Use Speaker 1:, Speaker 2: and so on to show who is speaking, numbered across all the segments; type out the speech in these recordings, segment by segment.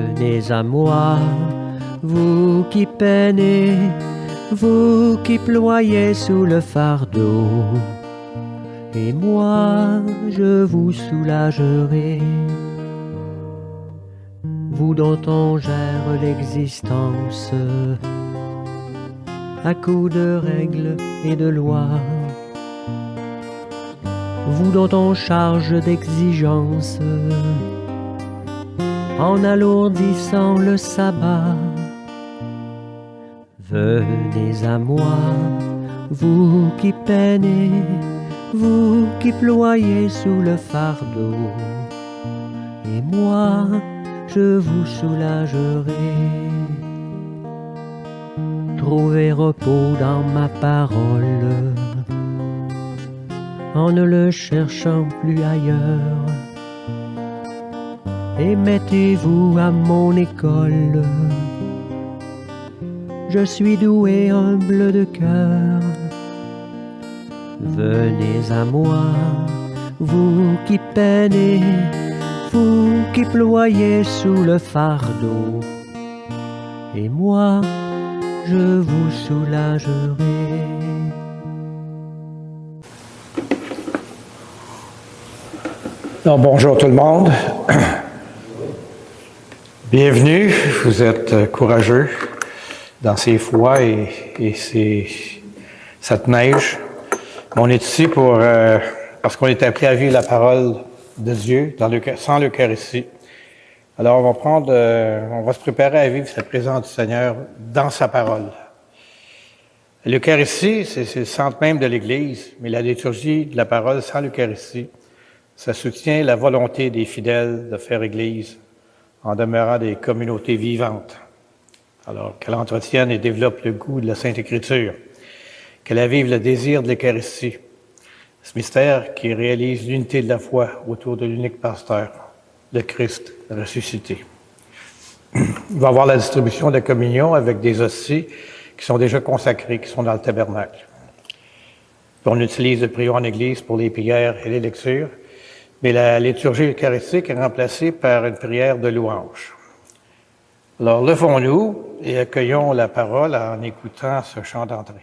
Speaker 1: Venez à moi, vous qui peinez, vous qui ployez sous le fardeau, et moi je vous soulagerai. Vous dont on gère l'existence à coups de règles et de lois, vous dont on charge d'exigences en alourdissant le sabbat. Venez à moi, vous qui peinez, vous qui ployez sous le fardeau, et moi je vous soulagerai. Trouvez repos dans ma parole, en ne le cherchant plus ailleurs, et mettez-vous à mon école. Je suis doué, humble de cœur. Venez à moi, vous qui peinez, vous qui ployez sous le fardeau, et moi je vous soulagerai.
Speaker 2: Donc, bonjour tout le monde. Bienvenue, vous êtes courageux dans ces froids et cette neige. On est ici parce qu'on est appelé à vivre la parole de Dieu sans l'Eucharistie. Alors on va se préparer à vivre cette présence du Seigneur dans sa parole. L'Eucharistie, c'est le centre même de l'Église, mais la liturgie de la parole sans l'Eucharistie, ça soutient la volonté des fidèles de faire Église en demeurant des communautés vivantes. Alors, qu'elle entretienne et développe le goût de la Sainte Écriture, qu'elle avive le désir de l'Eucharistie, ce mystère qui réalise l'unité de la foi autour de l'unique pasteur, le Christ ressuscité. Il va y avoir la distribution de la communion avec des hosties qui sont déjà consacrées, qui sont dans le tabernacle. Puis on utilise le prion en Église pour les prières et les lectures, mais la liturgie eucharistique est remplacée par une prière de louange. Alors, levons-nous et accueillons la parole en écoutant ce chant d'entrée.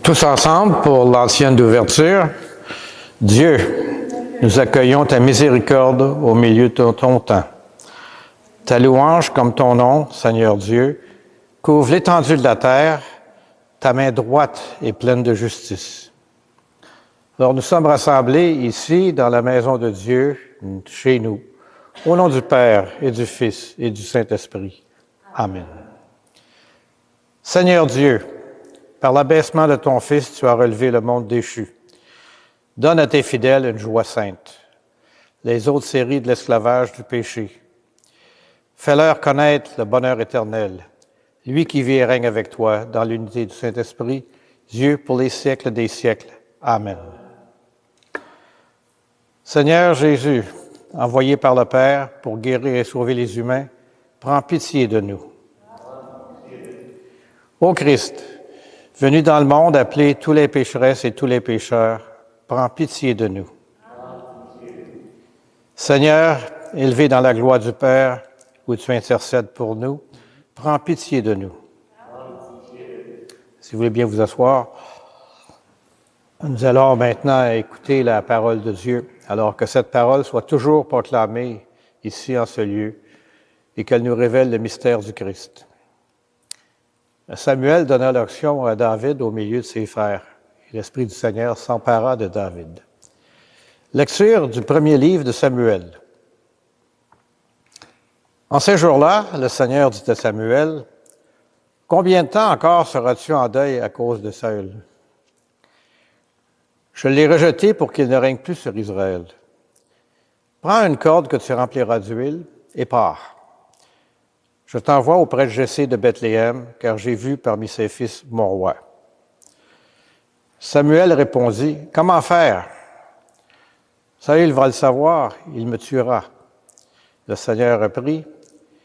Speaker 2: Tous ensemble pour l'ancienne d'ouverture. Dieu, nous accueillons ta miséricorde au milieu de ton temps. Ta louange comme ton nom, Seigneur Dieu, couvre l'étendue de la terre, ta main droite est pleine de justice. Alors nous sommes rassemblés ici dans la maison de Dieu, chez nous, au nom du Père et du Fils et du Saint-Esprit. Amen. Seigneur Dieu, par l'abaissement de ton Fils, tu as relevé le monde déchu. Donne à tes fidèles une joie sainte, les autres séries de l'esclavage du péché. Fais-leur connaître le bonheur éternel, lui qui vit et règne avec toi dans l'unité du Saint-Esprit, Dieu pour les siècles des siècles. Amen. Seigneur Jésus, envoyé par le Père pour guérir et sauver les humains, prends pitié de nous. Ô Christ, venu dans le monde appeler tous les pécheresses et tous les pécheurs, prends pitié de nous. Seigneur, élevé dans la gloire du Père, où tu intercèdes pour nous, prends pitié de nous. Si vous voulez bien vous asseoir, nous allons maintenant écouter la parole de Dieu, alors que cette parole soit toujours proclamée ici en ce lieu et qu'elle nous révèle le mystère du Christ. Samuel donna l'onction à David au milieu de ses frères, et l'Esprit du Seigneur s'empara de David. Lecture du premier livre de Samuel. En ces jours-là, le Seigneur dit à Samuel, « Combien de temps encore seras-tu en deuil à cause de Saül? Je l'ai rejeté pour qu'il ne règne plus sur Israël. Prends une corde que tu rempliras d'huile et pars. Je t'envoie auprès de Jessé de Bethléem, car j'ai vu parmi ses fils mon roi. » Samuel répondit, « Comment faire? Saül va le savoir, il me tuera. » Le Seigneur reprit,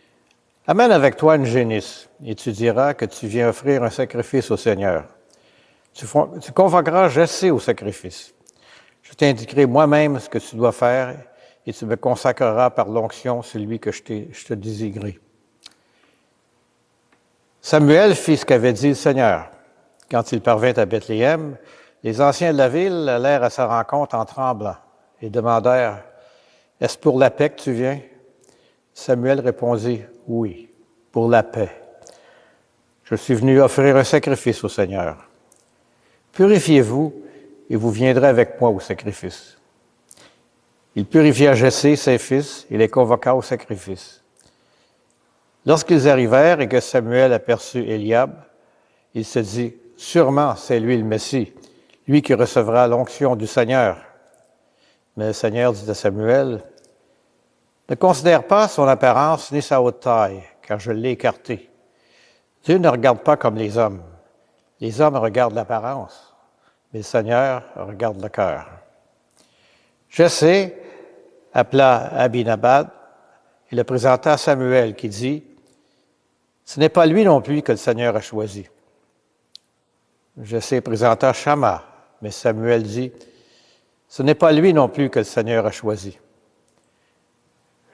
Speaker 2: « Amène avec toi une génisse, et tu diras que tu viens offrir un sacrifice au Seigneur. Tu convoqueras Jessé au sacrifice. Je t'indiquerai moi-même ce que tu dois faire, et tu me consacreras par l'onction celui que je te désignerai. » Samuel fit ce qu'avait dit le Seigneur. Quand il parvint à Bethléem, les anciens de la ville allèrent à sa rencontre en tremblant et demandèrent, « Est-ce pour la paix que tu viens? » Samuel répondit, « Oui, pour la paix. Je suis venu offrir un sacrifice au Seigneur. Purifiez-vous et vous viendrez avec moi au sacrifice. » Il purifia Jessé, ses fils, et les convoqua au sacrifice. Lorsqu'ils arrivèrent et que Samuel aperçut Éliab, il se dit, « Sûrement c'est lui le Messie, lui qui recevra l'onction du Seigneur. » Mais le Seigneur dit à Samuel, « Ne considère pas son apparence ni sa haute taille, car je l'ai écarté. Dieu ne regarde pas comme les hommes. Les hommes regardent l'apparence, mais le Seigneur regarde le cœur. » Jessé appela Abinadab et le présenta à Samuel qui dit, « Ce n'est pas lui non plus que le Seigneur a choisi. » Jessé présenta Shama, mais Samuel dit, « Ce n'est pas lui non plus que le Seigneur a choisi. »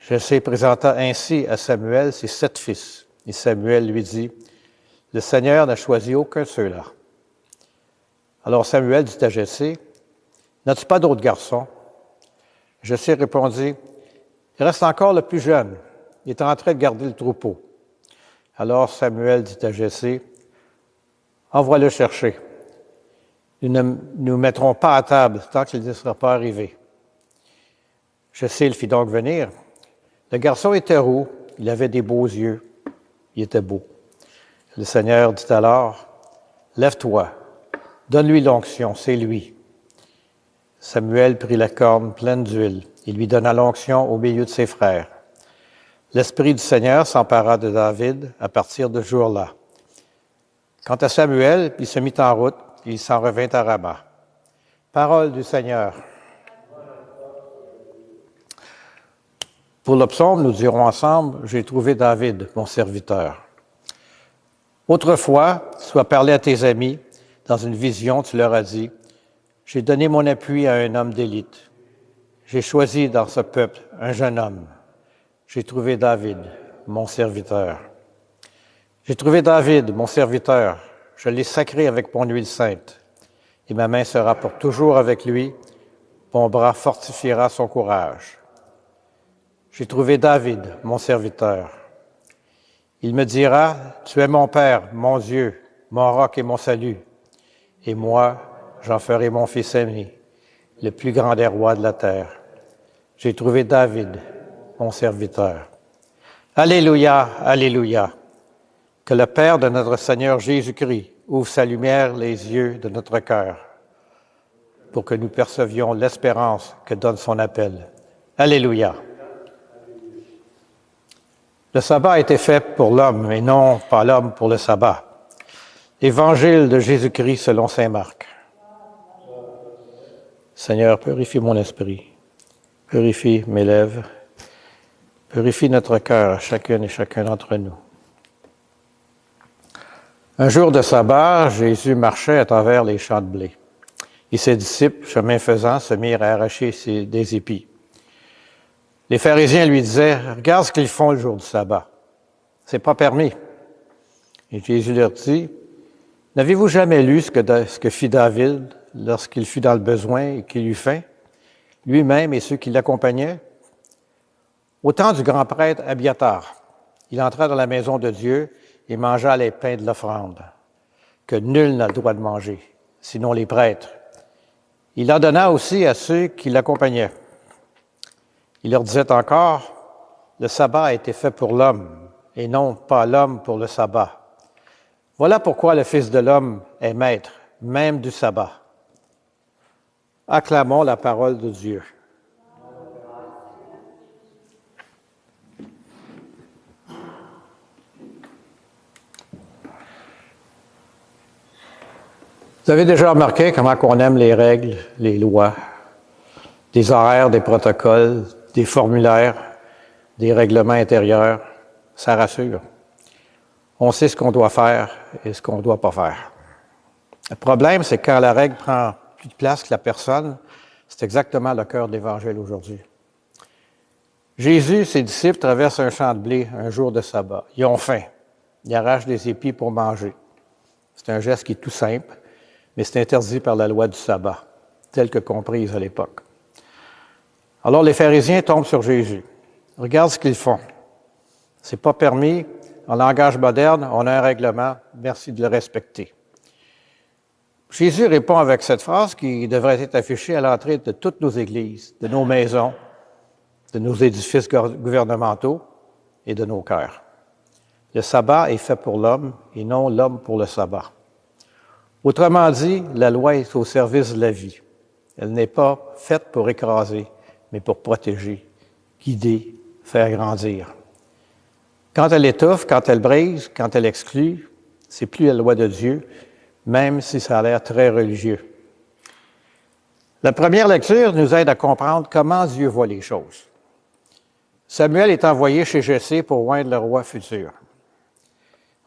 Speaker 2: Jessé présenta ainsi à Samuel ses 7 fils, et Samuel lui dit, « Le Seigneur n'a choisi aucun de ceux-là. » Alors Samuel dit à Jessé, « N'as-tu pas d'autres garçons? » Jessé répondit, « Il reste encore le plus jeune, il est en train de garder le troupeau. » Alors Samuel dit à Jessé, « Envoie-le chercher. Nous ne nous mettrons pas à table tant qu'il ne sera pas arrivé. » Jessé le fit donc venir. Le garçon était roux, il avait des beaux yeux, il était beau. Le Seigneur dit alors, « Lève-toi, donne-lui l'onction, c'est lui. » Samuel prit la corne pleine d'huile et lui donna l'onction au milieu de ses frères. L'Esprit du Seigneur s'empara de David à partir de ce jour-là. Quant à Samuel, il se mit en route et il s'en revint à Rama. Parole du Seigneur. Pour le psaume, nous dirons ensemble, « J'ai trouvé David, mon serviteur. » Autrefois, tu as parlé à tes amis, dans une vision, tu leur as dit, « J'ai donné mon appui à un homme d'élite. J'ai choisi dans ce peuple un jeune homme. J'ai trouvé David, mon serviteur. J'ai trouvé David, mon serviteur. Je l'ai sacré avec mon huile sainte. et ma main sera pour toujours avec lui, mon bras fortifiera son courage. J'ai trouvé David, mon serviteur. Il me dira, tu es mon Père, mon Dieu, mon roc et mon salut. Et moi, j'en ferai mon fils aimé, le plus grand des rois de la terre. J'ai trouvé David, mon serviteur. Alléluia, alléluia. Que le Père de notre Seigneur Jésus-Christ ouvre sa lumière les yeux de notre cœur pour que nous percevions l'espérance que donne son appel. Alléluia. Le sabbat a été fait pour l'homme et non pas l'homme pour le sabbat. Évangile de Jésus-Christ selon saint Marc. Seigneur, purifie mon esprit, purifie mes lèvres, purifie notre cœur, chacune et chacun d'entre nous. Un jour de sabbat, Jésus marchait à travers les champs de blé. Et ses disciples, chemin faisant, se mirent à arracher des épis. Les pharisiens lui disaient, « Regarde ce qu'ils font le jour du sabbat. C'est pas permis. » Et Jésus leur dit, « N'avez-vous jamais lu ce que fit David lorsqu'il fut dans le besoin et qu'il eut faim, lui-même et ceux qui l'accompagnaient? Au temps du grand prêtre Abiatar, il entra dans la maison de Dieu et mangea les pains de l'offrande, que nul n'a le droit de manger, sinon les prêtres. Il en donna aussi à ceux qui l'accompagnaient. Il leur disait encore, le sabbat a été fait pour l'homme, et non pas l'homme pour le sabbat. Voilà pourquoi le Fils de l'homme est maître, même du sabbat. Acclamons la parole de Dieu. Vous avez déjà remarqué comment on aime les règles, les lois, des horaires, des protocoles, des formulaires, des règlements intérieurs. Ça rassure. On sait ce qu'on doit faire et ce qu'on ne doit pas faire. Le problème, c'est que quand la règle prend plus de place que la personne, c'est exactement le cœur de l'Évangile aujourd'hui. Jésus, ses disciples traversent un champ de blé un jour de sabbat. Ils ont faim. Ils arrachent des épis pour manger. C'est un geste qui est tout simple, mais c'est interdit par la loi du sabbat, telle que comprise à l'époque. Alors les pharisiens tombent sur Jésus. Regarde ce qu'ils font. C'est pas permis. En langage moderne, on a un règlement. Merci de le respecter. Jésus répond avec cette phrase qui devrait être affichée à l'entrée de toutes nos églises, de nos maisons, de nos édifices gouvernementaux et de nos cœurs. Le sabbat est fait pour l'homme et non l'homme pour le sabbat. Autrement dit, la loi est au service de la vie. Elle n'est pas faite pour écraser, mais pour protéger, guider, faire grandir. Quand elle étouffe, quand elle brise, quand elle exclut, c'est plus la loi de Dieu, même si ça a l'air très religieux. La première lecture nous aide à comprendre comment Dieu voit les choses. Samuel est envoyé chez Jessé pour oindre le roi futur.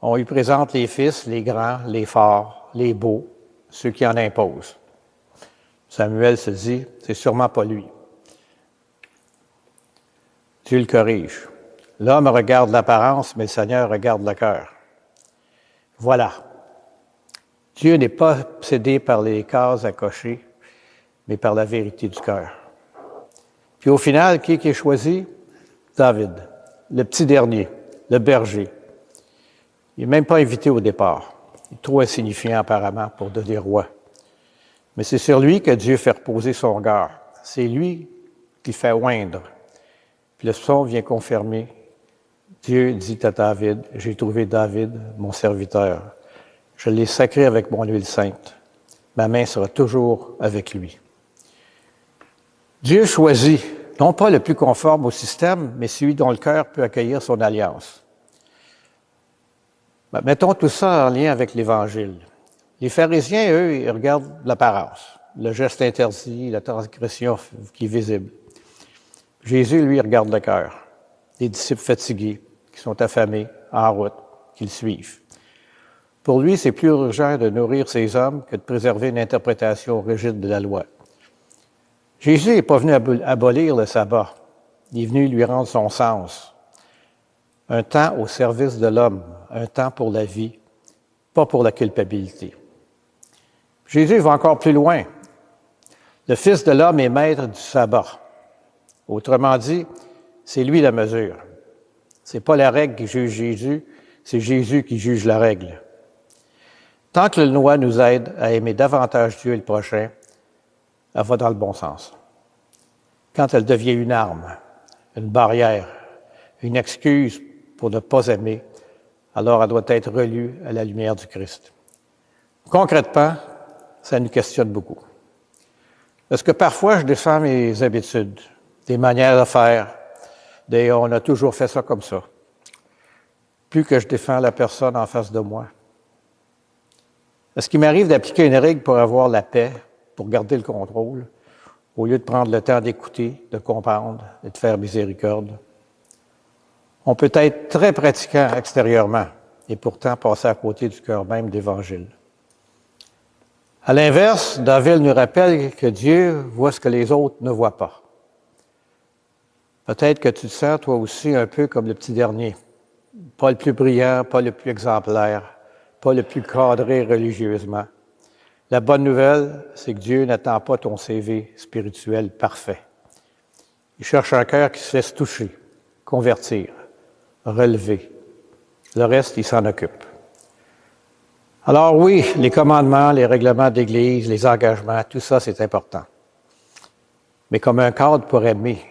Speaker 2: On lui présente les fils, les grands, les forts, les beaux, ceux qui en imposent. Samuel se dit, c'est sûrement pas lui. Dieu le corrige. L'homme regarde l'apparence, mais le Seigneur regarde le cœur. Voilà. Dieu n'est pas obsédé par les cases à cocher, mais par la vérité du cœur. Puis au final, qui est choisi? David, le petit dernier, le berger. Il n'est même pas invité au départ. Il est trop insignifiant apparemment pour devenir roi. Mais c'est sur lui que Dieu fait reposer son regard. C'est lui qui fait oindre. Puis le psaume vient confirmer. Dieu dit à David, « J'ai trouvé David, mon serviteur. Je l'ai sacré avec mon huile sainte. Ma main sera toujours avec lui. » Dieu choisit, non pas le plus conforme au système, mais celui dont le cœur peut accueillir son alliance. Mettons tout ça en lien avec l'Évangile. Les pharisiens, eux, ils regardent l'apparence, le geste interdit, la transgression qui est visible. Jésus, lui, regarde le cœur. Les disciples fatigués, qui sont affamés, en route, qui le suivent. Pour lui, c'est plus urgent de nourrir ces hommes que de préserver une interprétation rigide de la loi. Jésus n'est pas venu abolir le sabbat. Il est venu lui rendre son sens. Un temps au service de l'homme, un temps pour la vie, pas pour la culpabilité. Jésus va encore plus loin. Le Fils de l'homme est maître du sabbat. Autrement dit, c'est lui la mesure. Ce n'est pas la règle qui juge Jésus, c'est Jésus qui juge la règle. Tant que la loi nous aide à aimer davantage Dieu et le prochain, elle va dans le bon sens. Quand elle devient une arme, une barrière, une excuse pour ne pas aimer, alors elle doit être relue à la lumière du Christ. Concrètement, ça nous questionne beaucoup. Est-ce que parfois je défends mes habitudes, des manières de faire, on a toujours fait ça comme ça, plus que je défends la personne en face de moi? Est-ce qu'il m'arrive d'appliquer une règle pour avoir la paix, pour garder le contrôle, au lieu de prendre le temps d'écouter, de comprendre et de faire miséricorde? On peut être très pratiquant extérieurement et pourtant passer à côté du cœur même d'Évangile. À l'inverse, David nous rappelle que Dieu voit ce que les autres ne voient pas. Peut-être que tu te sens toi aussi un peu comme le petit dernier, pas le plus brillant, pas le plus exemplaire, pas le plus cadré religieusement. La bonne nouvelle, c'est que Dieu n'attend pas ton CV spirituel parfait. Il cherche un cœur qui se laisse toucher, convertir, relever. Le reste, il s'en occupe. Alors oui, les commandements, les règlements d'Église, les engagements, tout ça, c'est important. Mais comme un cadre pour aimer,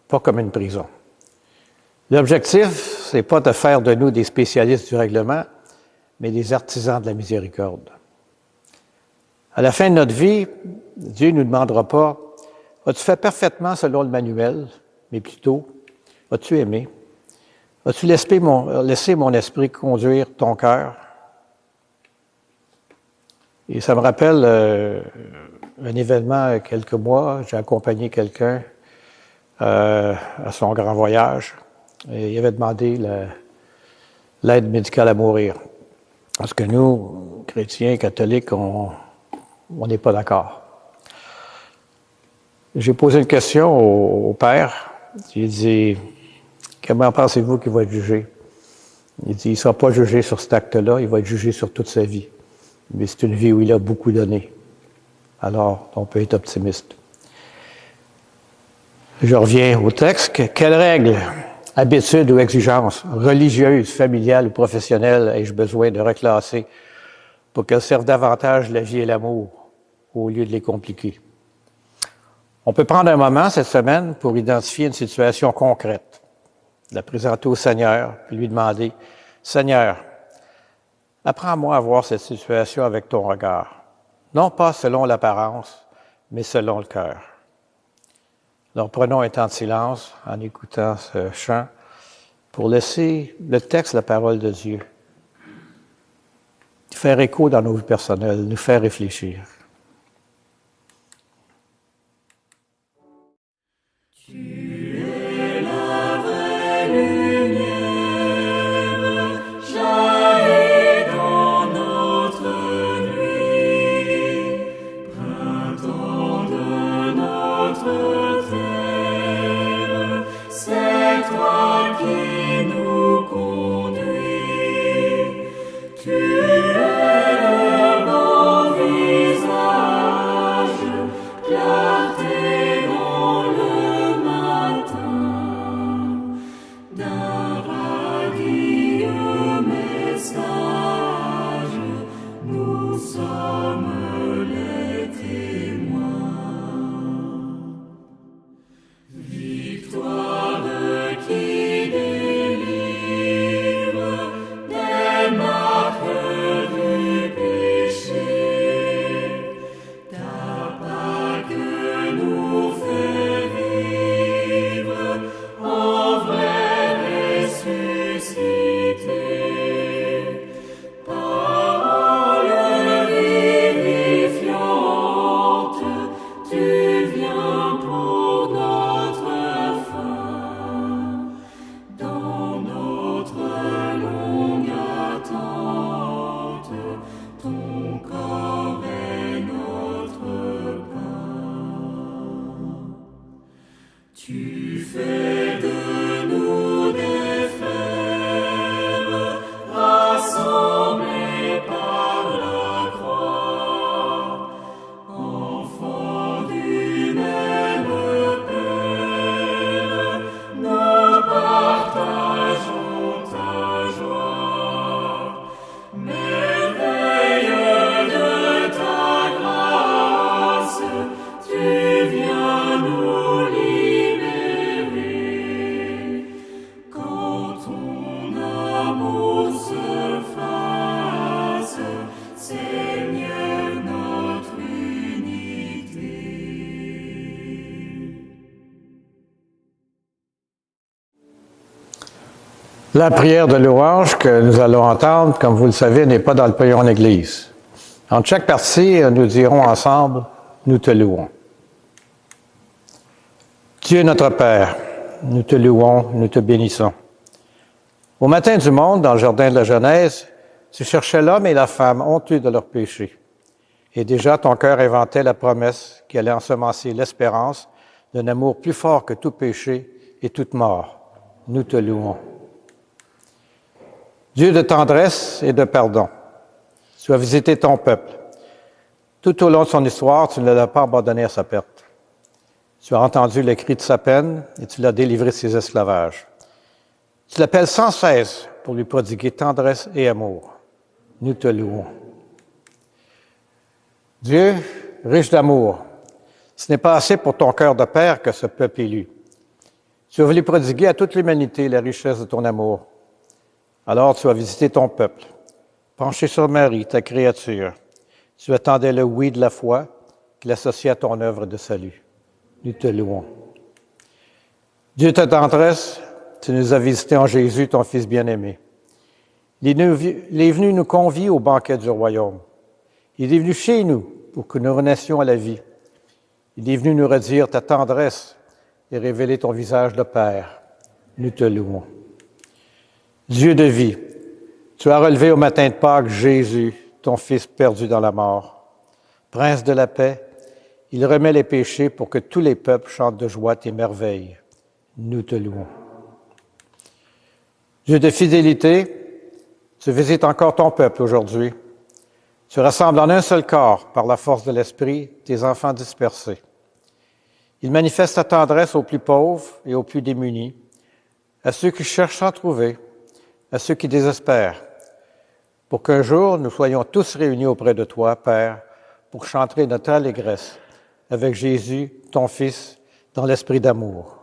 Speaker 2: pas comme une prison. L'objectif, c'est pas de faire de nous des spécialistes du règlement, mais des artisans de la miséricorde. À la fin de notre vie, Dieu ne nous demandera pas « As-tu fait parfaitement selon le manuel? » mais plutôt « As-tu aimé? As-tu laissé mon esprit conduire ton cœur? » Et ça me rappelle un événement il y a quelques mois. J'ai accompagné quelqu'un à son grand voyage. Et il avait demandé l'aide médicale à mourir. Parce que nous, chrétiens, catholiques, on n'est pas d'accord. J'ai posé une question au père. J'ai dit, comment pensez-vous qu'il va être jugé? Il dit, il ne sera pas jugé sur cet acte-là, il va être jugé sur toute sa vie. Mais c'est une vie où il a beaucoup donné. Alors, on peut être optimiste. Je reviens au texte. Quelles règles, habitudes ou exigences, religieuses, familiales ou professionnelles, ai-je besoin de reclasser pour qu'elles servent davantage la vie et l'amour au lieu de les compliquer? On peut prendre un moment cette semaine pour identifier une situation concrète, la présenter au Seigneur, puis lui demander « Seigneur, apprends-moi à voir cette situation avec ton regard, non pas selon l'apparence, mais selon le cœur. » Alors prenons un temps de silence en écoutant ce chant pour laisser le texte, la parole de Dieu, faire écho dans nos vies personnelles, nous faire réfléchir.
Speaker 3: Rassemblés par la croix.
Speaker 2: La prière de louange que nous allons entendre, comme vous le savez, n'est pas dans le prion en Église. En chaque partie, nous dirons ensemble, nous te louons. Dieu notre Père, nous te louons, nous te bénissons. Au matin du monde, dans le jardin de la Genèse, tu cherchais l'homme et la femme honteux de leurs péchés. Et déjà ton cœur inventait la promesse qui allait ensemencer l'espérance d'un amour plus fort que tout péché et toute mort. Nous te louons. Dieu de tendresse et de pardon, tu as visité ton peuple. Tout au long de son histoire, tu ne l'as pas abandonné à sa perte. Tu as entendu le cri de sa peine et tu l'as délivré de ses esclavages. Tu l'appelles sans cesse pour lui prodiguer tendresse et amour. Nous te louons. Dieu, riche d'amour, ce n'est pas assez pour ton cœur de père que ce peuple élu. Tu as voulu prodiguer à toute l'humanité la richesse de ton amour. Alors tu as visité ton peuple, penché sur Marie, ta créature. Tu attendais le oui de la foi qui l'associait à ton œuvre de salut. Nous te louons. Dieu ta tendresse, tu nous as visités en Jésus, ton Fils bien-aimé. Il est venu nous convier au banquet du royaume. Il est venu chez nous pour que nous renaissions à la vie. Il est venu nous redire ta tendresse et révéler ton visage de Père. Nous te louons. Dieu de vie, tu as relevé au matin de Pâques Jésus, ton Fils perdu dans la mort. Prince de la paix, il remet les péchés pour que tous les peuples chantent de joie tes merveilles. Nous te louons. Dieu de fidélité, tu visites encore ton peuple aujourd'hui. Tu rassembles en un seul corps, par la force de l'Esprit, tes enfants dispersés. Il manifeste ta tendresse aux plus pauvres et aux plus démunis, à ceux qui cherchent sans trouver, à ceux qui désespèrent, pour qu'un jour nous soyons tous réunis auprès de toi, Père, pour chanter notre allégresse avec Jésus, ton Fils, dans l'esprit d'amour.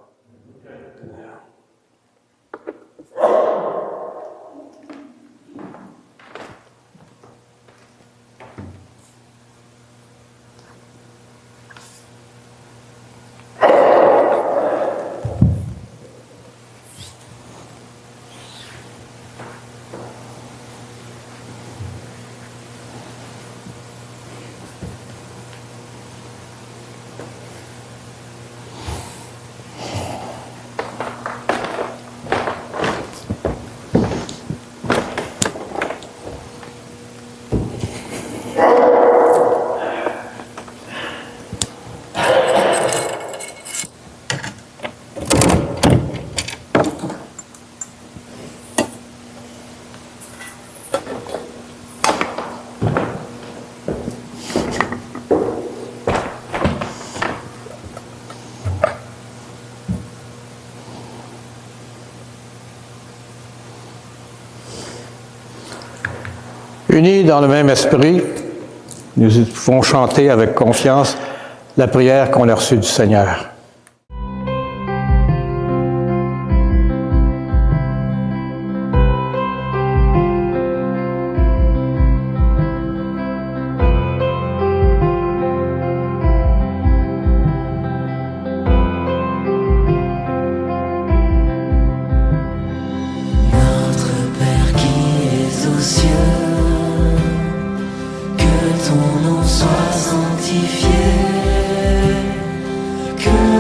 Speaker 2: Unis dans le même esprit, nous pouvons chanter avec confiance la prière qu'on a reçue du Seigneur.
Speaker 3: Ton nom soit sanctifié, que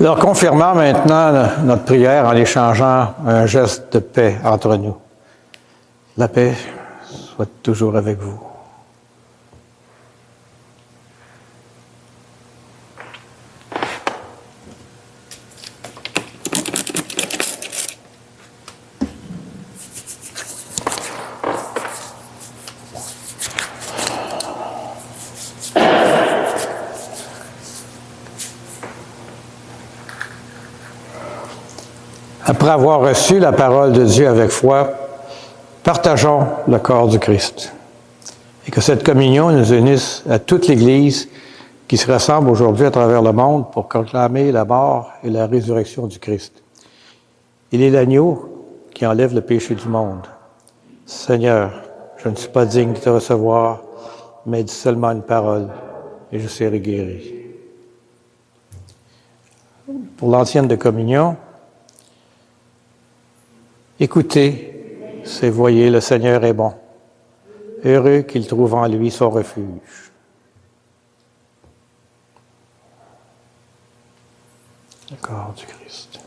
Speaker 2: Alors, confirmons maintenant notre prière en échangeant un geste de paix entre nous. La paix soit toujours avec vous. Après avoir reçu la parole de Dieu avec foi, partageons le corps du Christ. Et que cette communion nous unisse à toute l'Église qui se rassemble aujourd'hui à travers le monde pour proclamer la mort et la résurrection du Christ. Il est l'agneau qui enlève le péché du monde. Seigneur, je ne suis pas digne de te recevoir, mais dis seulement une parole et je serai guéri. Pour l'ancienne de communion, écoutez, c'est voyez, le Seigneur est bon. Heureux qu'il trouve en lui son refuge. Le corps du Christ.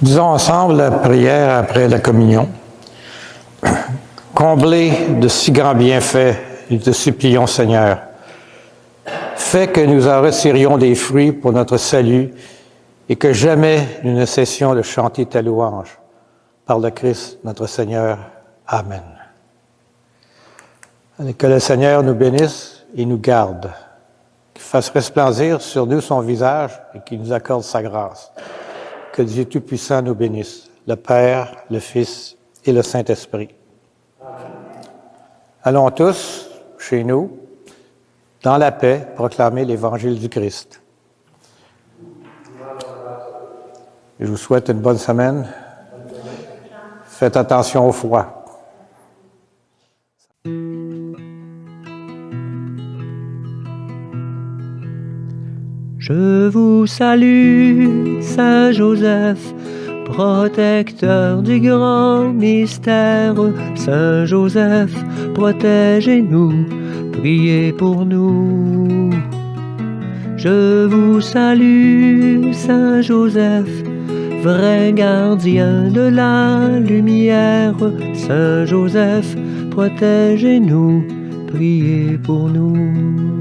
Speaker 2: Disons ensemble la prière après la communion. Comblés de si grands bienfaits, nous te supplions, Seigneur. Fais que nous en retirions des fruits pour notre salut et que jamais nous ne cessions de chanter ta louange. Par le Christ, notre Seigneur. Amen. Et que le Seigneur nous bénisse et nous garde, qu'il fasse resplendir sur nous son visage et qu'il nous accorde sa grâce. Que Dieu Tout-Puissant nous bénisse, le Père, le Fils et le Saint-Esprit. Allons tous, chez nous, dans la paix, proclamer l'Évangile du Christ. Je vous souhaite une bonne semaine. Faites attention au froid.
Speaker 1: Je vous salue, Saint Joseph, protecteur du grand mystère. Saint Joseph, protégez-nous, priez pour nous. Je vous salue, Saint Joseph, vrai gardien de la lumière. Saint Joseph, protégez-nous, priez pour nous.